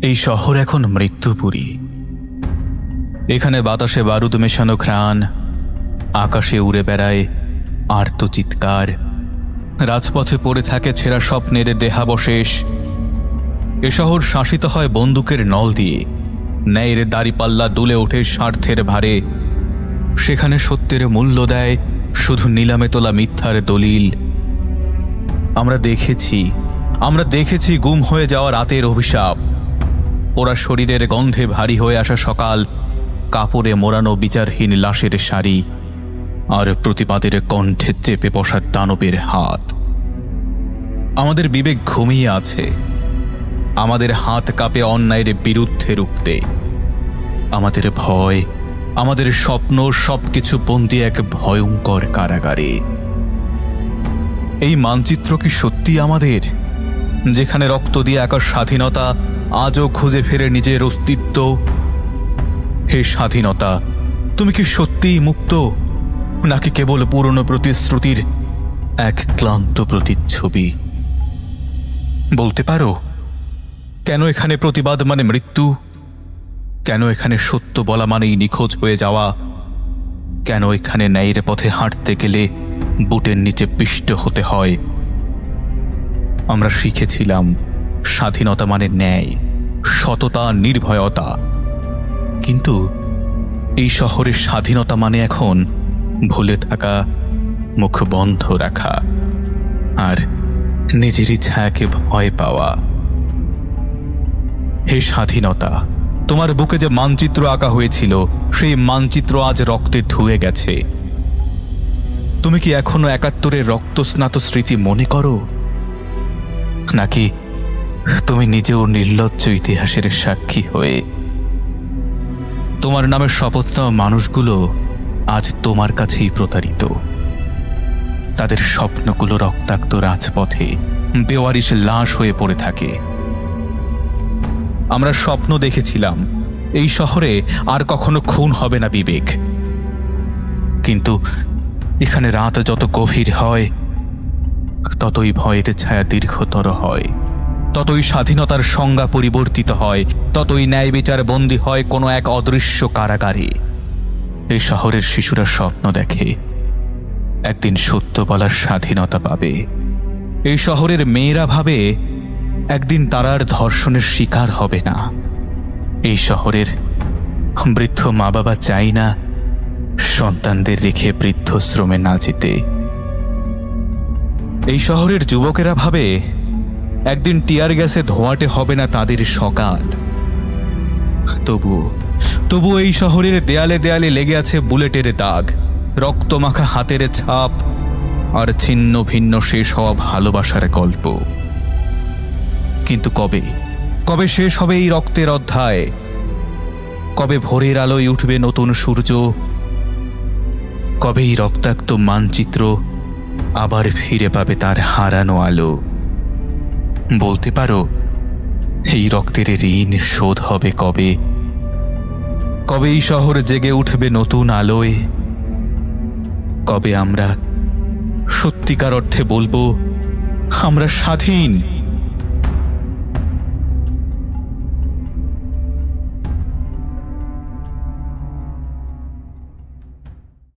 এই শহর এখন মৃত্যুপুরী। এখানে বাতাসে বারুদ মেশানো ঘ্রাণ, আকাশে উড়ে বেড়ায় আর্তচিৎকার, রাজপথে পড়ে থাকে ছেঁড়া স্বপ্নের দেহাবশেষ। এ শহর শাসিত হয় বন্দুকের নল দিয়ে, ন্যায়ের দাড়িপাল্লা দুলে ওঠে স্বার্থের ভারে। সেখানে সত্যের মূল্য দেয় শুধু নিলামে তোলা মিথ্যার দলিল। আমরা দেখেছি গুম হয়ে যাওয়া রাতের অভিশাপ, ওরা শরীরের গন্ধে ভারী হয়ে আসা সকাল, কাপড়ে মোড়ানো বিচারহীন লাশের সারি, আর প্রতিবাদের কণ্ঠে চেপে বসা দানবের হাত। আমাদের বিবেক ঘুমিয়ে আছে, আমাদের হাত কাঁপে অন্যায়ের বিরুদ্ধে রুখতে। আমাদের ভয়, আমাদের স্বপ্ন সবকিছু বন্দী এক ভয়ঙ্কর কারাগারে। এই মানচিত্র কি সত্যি আমাদের, যেখানে রক্ত দিয়ে আঁকা স্বাধীনতা আজও খুঁজে ফেরে নিজের অস্তিত্ব? হে স্বাধীনতা, তুমি কি সত্যিই মুক্ত, নাকি কেবল পুরনো প্রতিশ্রুতির এক ক্লান্ত প্রতিচ্ছবি? বলতে পারো, কেন এখানে প্রতিবাদ মানে মৃত্যু? কেন এখানে সত্য বলা মানেই নিখোঁজ হয়ে যাওয়া? কেন এখানে ন্যায়ের পথে হাঁটতে গেলে বুটের নিচে পিষ্ট হতে হয়? আমরা শিখেছিলাম স্বাধীনতা মানে ন্যায়, সততা, নির্ভয়তা। কিন্তু এই শহরের স্বাধীনতা মানে এখন ভুলে থাকা, মুখ বন্ধ রাখা, আর নিজেরই ছায়াকে ভয় পাওয়া। হে স্বাধীনতা, তোমার বুকে যে মানচিত্র আঁকা হয়েছিল, সেই মানচিত্র আজ রক্তে ধুয়ে গেছে। তুমি কি এখনো ৭১-এর রক্তস্নাত স্মৃতি মনে করো, নাকি তুমি নিজেও নির্লজ্জ ইতিহাসের সাক্ষী হয়ে? তোমার নামে শপথ নেওয়া মানুষগুলো আজ তোমার কাছেই প্রতারিত। তাদের স্বপ্নগুলো রক্তাক্ত রাজপথে বেওয়ারিশ লাশ হয়ে পড়ে থাকে। আমরা স্বপ্ন দেখেছিলাম এই শহরে আর কখনো খুন হবে না বিবেক, কিন্তু এখানে রাত যত গভীর হয়, ততই ভয়ের ছায়া দীর্ঘতর হয়, ততই স্বাধীনতার সংজ্ঞা পরিবর্তিত হয়, ততই ন্যায় বিচার বন্দী হয় কোনো এক অদৃশ্য কারাগারে। এই শহরের শিশুরা স্বপ্ন দেখে একদিন সত্য বলার স্বাধীনতা পাবে। এই শহরের মেয়েরা ভাবে একদিন তারা আর ধর্ষণের শিকার হবে না। এই শহরের বৃদ্ধ মা বাবা চাই না সন্তানদের রেখে বৃদ্ধাশ্রমে না যেতে। এই শহরের যুবকেরা ভাবে একদিন টিয়ার গ্যাসে ধোয়াটে হবে না তাদের সকাল। তবু এই শহরের দেয়ালে দেয়ালে লেগে আছে বুলেটের দাগ, রক্তমাখা হাতের ছাপ, আর ছিন্ন ভিন্ন শেষ হওয়া ভালোবাসার গল্প। কিন্তু কবে শেষ হবে এই রক্তের অধ্যায়? কবে ভোরের আলোয় উঠবে নতুন সূর্য? কবে এই রক্তাক্ত মানচিত্র আবার ফিরে পাবে তার হারানো আলো? বলতে পারো, এই রক্তের ঋণ শোধ হবে কবে? কবে এই শহর জেগে উঠবে নতুন আলোয়? কবে আমরা সত্যিকার অর্থে বলবো আমরা স্বাধীন?